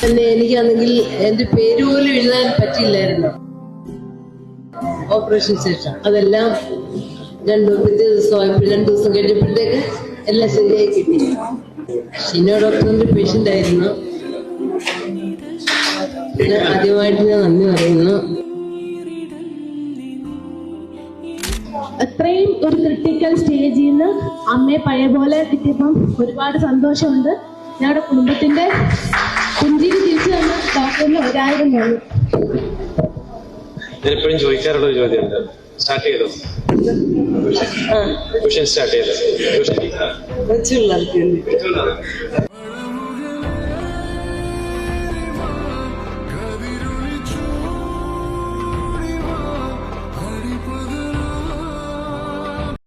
തന്നെ എനിക്കാണെങ്കിൽ എന്റെ പേര് പോലും എഴുതാൻ പറ്റില്ലായിരുന്നു. ഓപ്പറേഷൻ ശേഷം അതെല്ലാം രണ്ടു ദിവസം കഴിഞ്ഞപ്പോഴത്തേക്ക് എല്ലാം ശരിയായി കിട്ടി. ഷിനോ ഡോക്ടറിന്റെ പേഷ്യന്റ് ആയിരുന്നു. ആദ്യമായിട്ട് ഞാൻ നന്ദി പറയുന്നു. അത്രയും ഒരു ക്രിട്ടിക്കൽ സ്റ്റേജിൽ നിന്ന് അമ്മയെ പഴയ പോലെ കിട്ടിയപ്പം ഒരുപാട് സന്തോഷമുണ്ട്. ഞങ്ങളുടെ കുടുംബത്തിന്റെ പുഞ്ചിരി തിരിച്ചു തന്ന ഡോക്ടറിന് 1000 നന്ദി. എപ്പോഴും ചോദിക്കാറുള്ള ഒരു ചോദ്യമുണ്ട്, സ്റ്റാർട്ട് ചെയ്തോ? ട്യൂഷൻ സ്റ്റാർട്ട് ചെയ്തോ? ട്യൂഷൻ